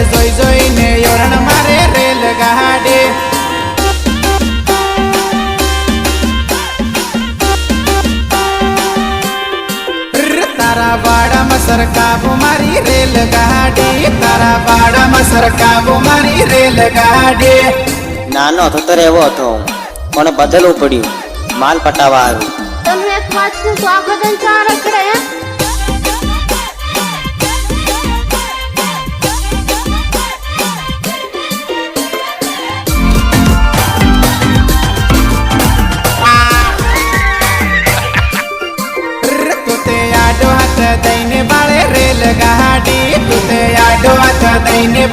જોઈ જોઈને યોરણ મારે રેલગાડી તારા વાડામાં સરકાવું મારી રેલગાડી તારા વાડામાં સરકાવું મારી રેલગાડી નાનો થતો એવો હતો પણ બદલવું પડ્યું માલ પટાવા આવ્યું તમે એક વાતનું સ્વાગત સારા કરે દઈને બાળે રેલગાડી તું તે આડો હાથ દઈને બાળે